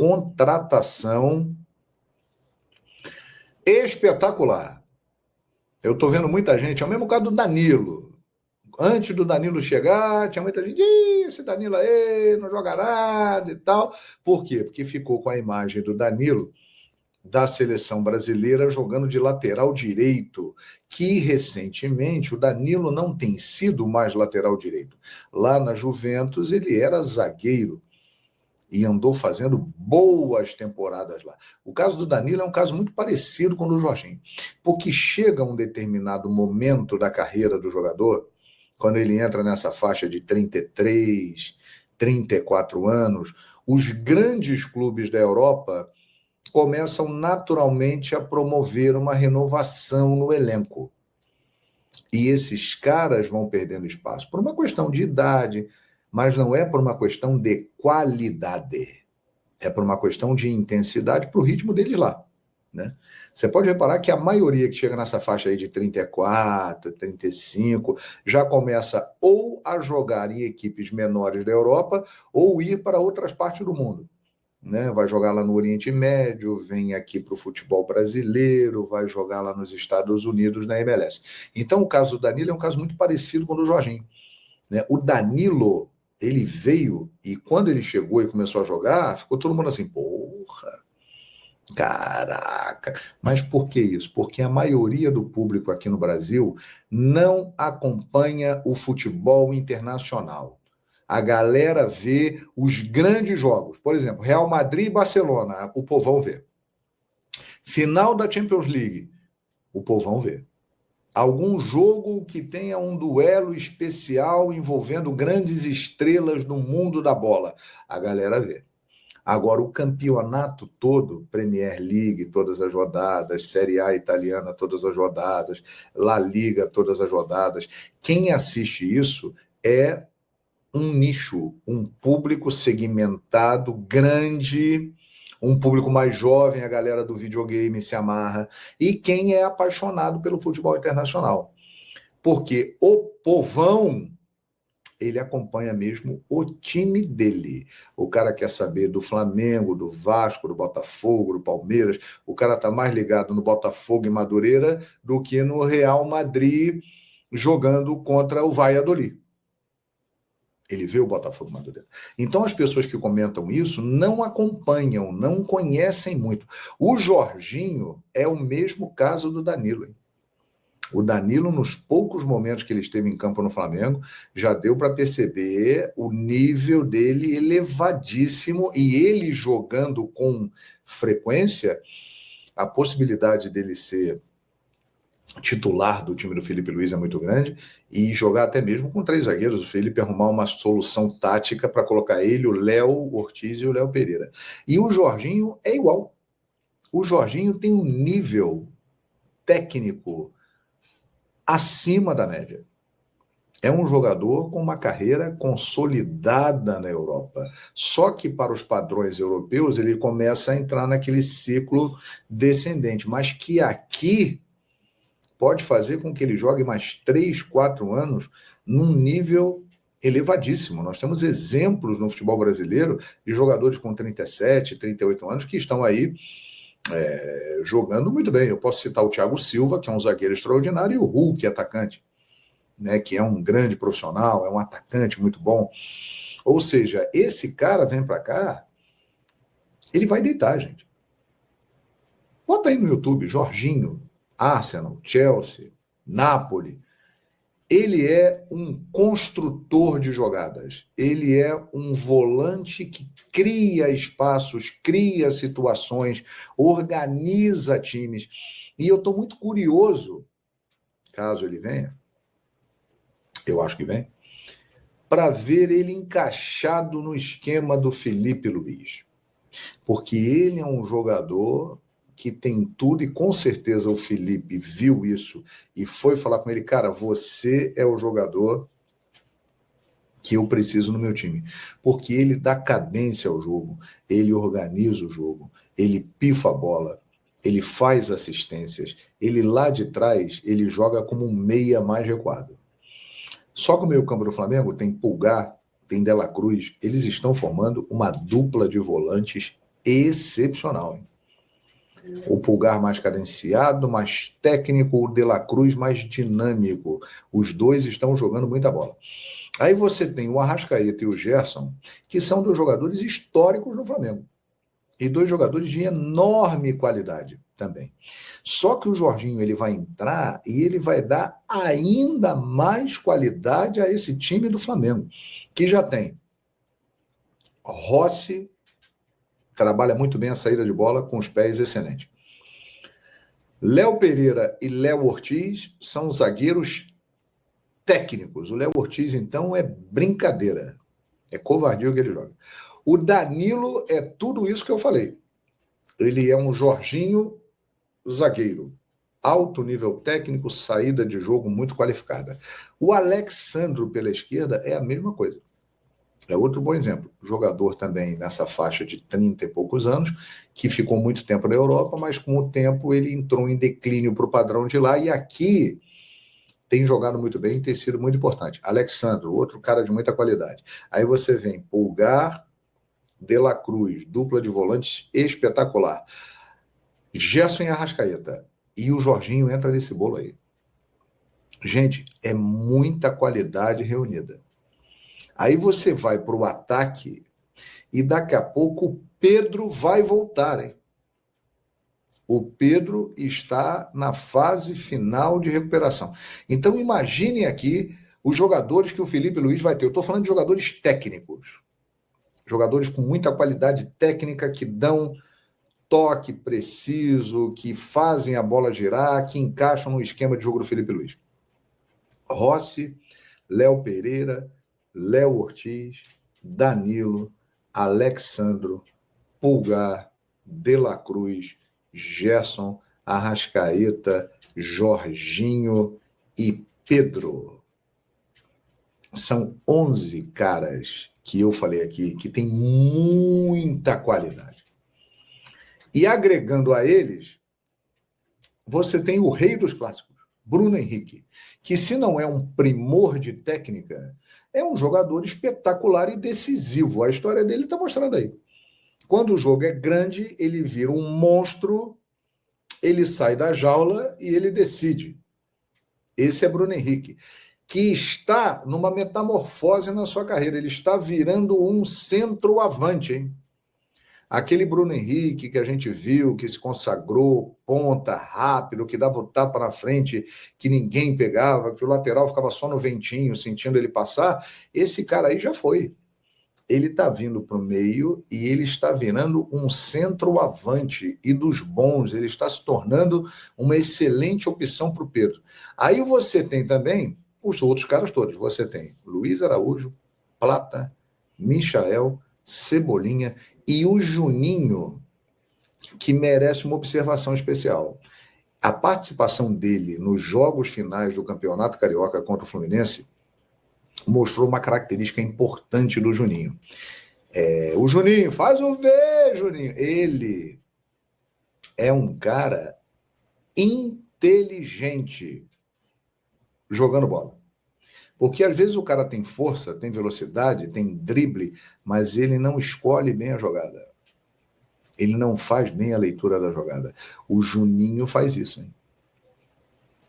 contratação espetacular. Eu estou vendo muita gente, é o mesmo caso do Danilo. Antes do Danilo chegar, tinha muita gente, esse Danilo aí não joga nada e tal. Por quê? Porque ficou com a imagem do Danilo da seleção brasileira jogando de lateral direito, que recentemente o Danilo não tem sido mais lateral direito. Lá na Juventus ele era zagueiro e andou fazendo boas temporadas lá. O caso do Danilo é um caso muito parecido com o do Jorginho, porque chega um determinado momento da carreira do jogador, quando ele entra nessa faixa de 33, 34 anos, os grandes clubes da Europa começam naturalmente a promover uma renovação no elenco. E esses caras vão perdendo espaço por uma questão de idade, mas não é por uma questão de qualidade. É por uma questão de intensidade para o ritmo deles lá. Né? Você pode reparar que a maioria que chega nessa faixa aí de 34, 35, já começa ou a jogar em equipes menores da Europa ou ir para outras partes do mundo. Né? Vai jogar lá no Oriente Médio, vem aqui para o futebol brasileiro, vai jogar lá nos Estados Unidos, na MLS. Então, o caso do Danilo é um caso muito parecido com o do Jorginho. Né? O Danilo, ele veio e quando ele chegou e começou a jogar, ficou todo mundo assim, porra, caraca. Mas por que isso? Porque a maioria do público aqui no Brasil não acompanha o futebol internacional. A galera vê os grandes jogos. Por exemplo, Real Madrid e Barcelona, o povão vê. Final da Champions League, o povão vê. Algum jogo que tenha um duelo especial envolvendo grandes estrelas no mundo da bola, a galera vê. Agora, o campeonato todo, Premier League, todas as rodadas, Série A italiana, todas as rodadas, La Liga, todas as rodadas, quem assiste isso é um nicho, um público segmentado, grande, um público mais jovem, a galera do videogame se amarra, e quem é apaixonado pelo futebol internacional. Porque o povão, ele acompanha mesmo o time dele. O cara quer saber do Flamengo, do Vasco, do Botafogo, do Palmeiras. O cara está mais ligado no Botafogo e Madureira do que no Real Madrid jogando contra o Valladolid. Ele vê o Botafogo Madureira. Então, as pessoas que comentam isso não acompanham, não conhecem muito. O Jorginho é o mesmo caso do Danilo. Hein? O Danilo, nos poucos momentos que ele esteve em campo no Flamengo, já deu para perceber o nível dele elevadíssimo e ele jogando com frequência, a possibilidade dele ser titular do time do Felipe Luiz é muito grande e jogar até mesmo com 3 zagueiros, o Felipe arrumar uma solução tática para colocar ele, o Léo Ortiz e o Léo Pereira. E o Jorginho é igual. O Jorginho tem um nível técnico acima da média. É um jogador com uma carreira consolidada na Europa. Só que para os padrões europeus ele começa a entrar naquele ciclo descendente, mas que aqui pode fazer com que ele jogue mais 3, 4 anos num nível elevadíssimo. Nós temos exemplos no futebol brasileiro de jogadores com 37, 38 anos que estão aí jogando muito bem. Eu posso citar o Thiago Silva, que é um zagueiro extraordinário, e o Hulk, atacante, né, que é um grande profissional, é um atacante muito bom. Ou seja, esse cara vem para cá, ele vai deitar, gente. Bota aí no YouTube, Jorginho, Arsenal, Chelsea, Napoli. Ele é um construtor de jogadas. Ele é um volante que cria espaços, cria situações, organiza times. E eu estou muito curioso, caso ele venha, eu acho que vem, para ver ele encaixado no esquema do Felipe Luiz. Porque ele é um jogador que tem tudo, e com certeza o Felipe viu isso e foi falar com ele, cara, você é o jogador que eu preciso no meu time. Porque ele dá cadência ao jogo, ele organiza o jogo, ele pifa a bola, ele faz assistências, ele lá de trás, ele joga como um meia mais recuado. Só que o meio-campo do Flamengo tem Pulgar, tem Dela Cruz, eles estão formando uma dupla de volantes excepcional, hein? O Pulgar mais cadenciado, mais técnico, o De La Cruz mais dinâmico. Os dois estão jogando muita bola. Aí você tem o Arrascaeta e o Gerson, que são dois jogadores históricos no Flamengo. E dois jogadores de enorme qualidade também. Só que o Jorginho ele vai entrar e ele vai dar ainda mais qualidade a esse time do Flamengo, que já tem Rossi, trabalha muito bem a saída de bola, com os pés excelentes. Léo Pereira e Léo Ortiz são zagueiros técnicos. O Léo Ortiz, então, é brincadeira. É covardia o que ele joga. O Danilo é tudo isso que eu falei. Ele é um Jorginho zagueiro. Alto nível técnico, saída de jogo muito qualificada. O Alexandro pela esquerda é a mesma coisa. É outro bom exemplo. Jogador também nessa faixa de 30 e poucos anos, que ficou muito tempo na Europa, mas com o tempo ele entrou em declínio para o padrão de lá, e aqui tem jogado muito bem e tem sido muito importante. Alexandro, outro cara de muita qualidade. Aí você vem Pulgar, De La Cruz, dupla de volantes espetacular. Gerson e Arrascaeta. E o Jorginho entra nesse bolo aí. Gente, é muita qualidade reunida. Aí você vai para o ataque e daqui a pouco o Pedro vai voltar, hein? O Pedro está na fase final de recuperação. Então imaginem aqui os jogadores que o Felipe Luiz vai ter. Eu estou falando de jogadores técnicos. Jogadores com muita qualidade técnica, que dão toque preciso, que fazem a bola girar, que encaixam no esquema de jogo do Felipe Luiz. Rossi, Léo Pereira, Léo Ortiz, Danilo, Alexandro, Pulgar, De La Cruz, Gerson, Arrascaeta, Jorginho e Pedro. São 11 caras que eu falei aqui que tem muita qualidade. E agregando a eles, você tem o rei dos clássicos, Bruno Henrique, que se não é um primor de técnica, é um jogador espetacular e decisivo. A história dele está mostrando aí. Quando o jogo é grande, ele vira um monstro, ele sai da jaula e ele decide. Esse é Bruno Henrique, que está numa metamorfose na sua carreira. Ele está virando um centroavante, hein? Aquele Bruno Henrique que a gente viu, que se consagrou, ponta, rápido, que dava o tapa na frente, que ninguém pegava, que o lateral ficava só no ventinho, sentindo ele passar, esse cara aí já foi. Ele está vindo para o meio e ele está virando um centroavante e dos bons. Ele está se tornando uma excelente opção para o Pedro. Aí você tem também os outros caras todos. Você tem Luiz Araújo, Plata, Michael, Cebolinha e o Juninho, que merece uma observação especial. A participação dele nos jogos finais do Campeonato Carioca contra o Fluminense mostrou uma característica importante do Juninho. O Juninho, faz o V, Juninho. Ele é um cara inteligente jogando bola. Porque às vezes o cara tem força, tem velocidade, tem drible, mas ele não escolhe bem a jogada. Ele não faz bem a leitura da jogada. O Juninho faz isso, hein?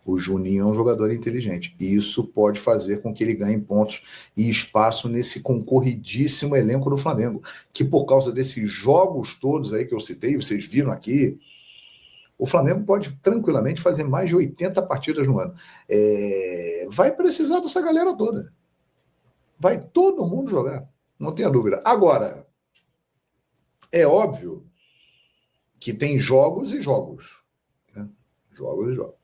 O Juninho é um jogador inteligente. E isso pode fazer com que ele ganhe pontos e espaço nesse concorridíssimo elenco do Flamengo. Que por causa desses jogos todos aí que eu citei, vocês viram aqui, o Flamengo pode tranquilamente fazer mais de 80 partidas no ano. Vai precisar dessa galera toda. Vai todo mundo jogar. Não tenha dúvida. Agora, é óbvio que tem jogos e jogos. Né? Jogos e jogos.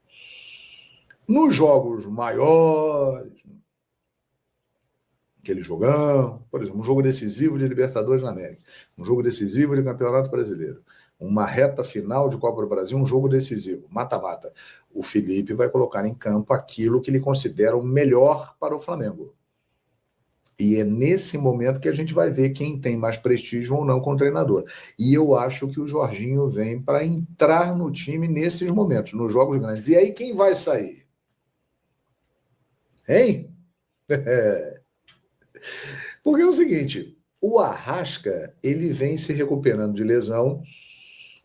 Nos jogos maiores, aquele jogão, por exemplo, um jogo decisivo de Libertadores na América, um jogo decisivo de Campeonato Brasileiro, uma reta final de Copa do Brasil, um jogo decisivo, mata-mata. O Felipe vai colocar em campo aquilo que ele considera o melhor para o Flamengo. E é nesse momento que a gente vai ver quem tem mais prestígio ou não com o treinador. E eu acho que o Jorginho vem para entrar no time nesses momentos, nos jogos grandes. E aí quem vai sair? Hein? Porque é o seguinte, O Arrasca, ele vem se recuperando de lesão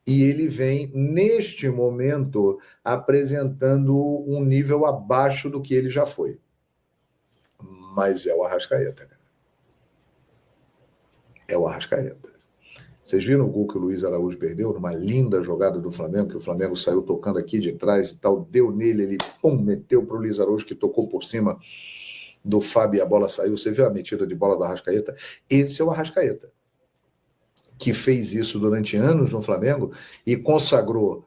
e ele vem, neste momento, apresentando um nível abaixo do que ele já foi. Mas é o Arrascaeta, cara. É o Arrascaeta. Vocês viram o gol que o Luiz Araújo perdeu? Numa linda jogada do Flamengo, que o Flamengo saiu tocando aqui de trás e tal, deu nele, ele meteu para o Luiz Araújo, que tocou por cima do Fábio e a bola saiu. Você viu a metida de bola do Arrascaeta? Esse é o Arrascaeta, que fez isso durante anos no Flamengo e consagrou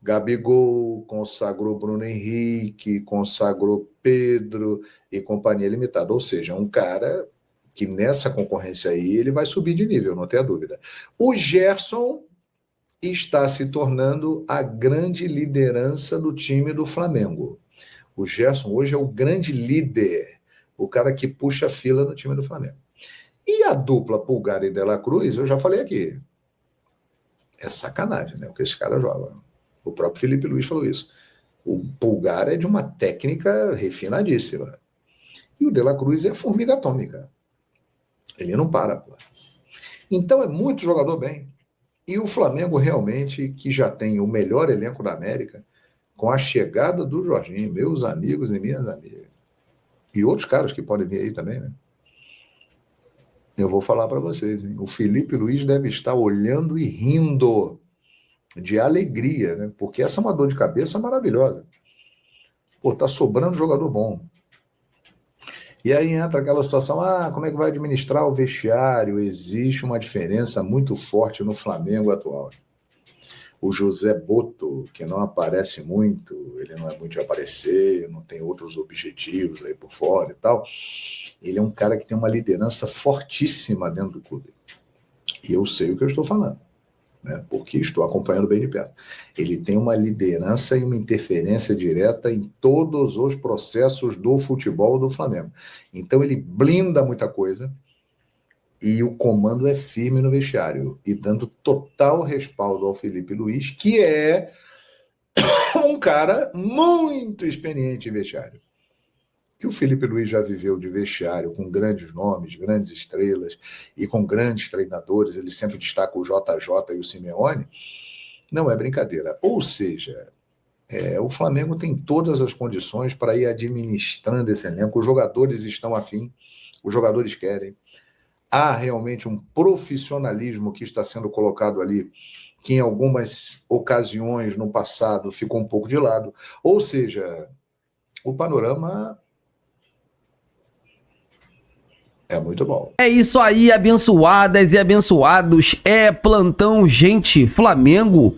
Gabigol, consagrou Bruno Henrique, consagrou Pedro e companhia limitada. Ou seja, um cara que nessa concorrência aí ele vai subir de nível, não tenha dúvida. O Gerson está se tornando a grande liderança do time do Flamengo. O Gerson hoje é o grande líder, o cara que puxa a fila no time do Flamengo. E a dupla Pulgar e De La Cruz, eu já falei aqui, é sacanagem, né? O que esse cara joga. O próprio Felipe Luiz falou isso. O Pulgar é de uma técnica refinadíssima. E o De La Cruz é formiga atômica. Ele não para, pô. Então é muito jogador bem. E o Flamengo realmente, que já tem o melhor elenco da América, com a chegada do Jorginho, meus amigos e minhas amigas. E outros caras que podem vir aí também, né? Eu vou falar para vocês, hein? O Felipe Luiz deve estar olhando e rindo de alegria, né? Porque essa é uma dor de cabeça maravilhosa. Pô, tá sobrando jogador bom. E aí entra aquela situação, como é que vai administrar o vestiário? Existe uma diferença muito forte no Flamengo atual. O José Boto, que não aparece muito, ele não é muito de aparecer, não tem outros objetivos aí por fora e tal, ele é um cara que tem uma liderança fortíssima dentro do clube. E eu sei o que eu estou falando, né? Porque estou acompanhando bem de perto. Ele tem uma liderança e uma interferência direta em todos os processos do futebol do Flamengo. Então ele blinda muita coisa e o comando é firme no vestiário e dando total respaldo ao Felipe Luiz, que é um cara muito experiente em vestiário. Que o Felipe Luiz já viveu de vestiário com grandes nomes, grandes estrelas e com grandes treinadores, ele sempre destaca o JJ e o Simeone, não é brincadeira. Ou seja, o Flamengo tem todas as condições para ir administrando esse elenco, os jogadores estão afim, os jogadores querem. Há realmente um profissionalismo que está sendo colocado ali, que em algumas ocasiões no passado ficou um pouco de lado. Ou seja, o panorama é muito bom. É isso aí, abençoadas e abençoados. É plantão, gente. Flamengo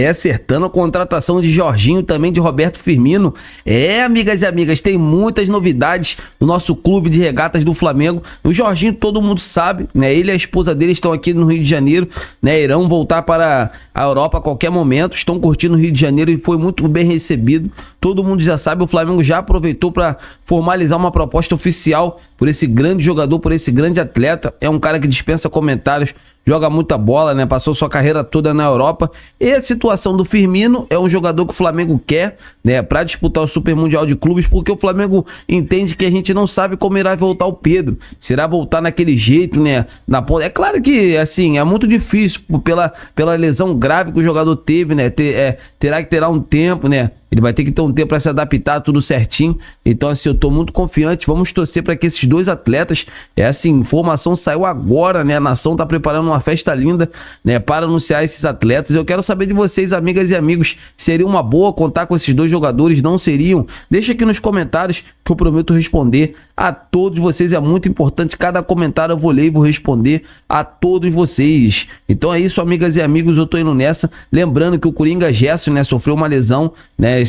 acertando a contratação de Jorginho, também de Roberto Firmino. Amigas e amigas, tem muitas novidades no nosso clube de regatas do Flamengo. O Jorginho todo mundo sabe, né? Ele e a esposa dele estão aqui no Rio de Janeiro, né? Irão voltar para a Europa a qualquer momento. Estão curtindo o Rio de Janeiro e foi muito bem recebido. Todo mundo já sabe, o Flamengo já aproveitou para formalizar uma proposta oficial por esse grande jogador, por esse grande atleta. É um cara que dispensa comentários, joga muita bola, né? Passou sua carreira toda na Europa. E a situação do Firmino é um jogador que o Flamengo quer, né? Para disputar o Super Mundial de Clubes, porque o Flamengo entende que a gente não sabe como irá voltar o Pedro. Será voltar naquele jeito, né? Na ponta. É claro que, assim, é muito difícil pela lesão grave que o jogador teve, né? Terá um tempo, né? Ele vai ter que ter um tempo para se adaptar, tudo certinho. Então, assim, eu tô muito confiante. Vamos torcer para que esses dois atletas... informação saiu agora, né? A nação tá preparando uma festa linda, né? Para anunciar esses atletas. Eu quero saber de vocês, amigas e amigos, seria uma boa contar com esses dois jogadores? Não seriam? Deixa aqui nos comentários que eu prometo responder a todos vocês. É muito importante. Cada comentário eu vou ler e vou responder a todos vocês. Então é isso, amigas e amigos. Eu tô indo nessa. Lembrando que o Coringa Gerson, né? Sofreu uma lesão, né?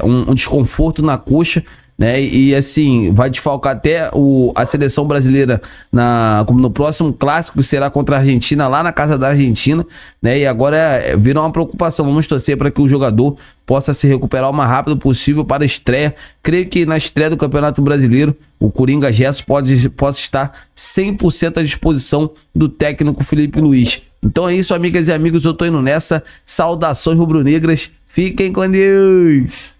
Um desconforto na coxa, né? E assim, vai desfalcar até a seleção brasileira como no próximo clássico, que será contra a Argentina, lá na casa da Argentina, né? E agora virou uma preocupação. Vamos torcer para que o jogador possa se recuperar o mais rápido possível para a estreia. Creio que na estreia do Campeonato Brasileiro, o Coringa Gerson possa estar 100% à disposição do técnico Felipe Luiz. Então é isso, amigas e amigos, eu tô indo nessa. Saudações rubro-negras, fiquem com Deus!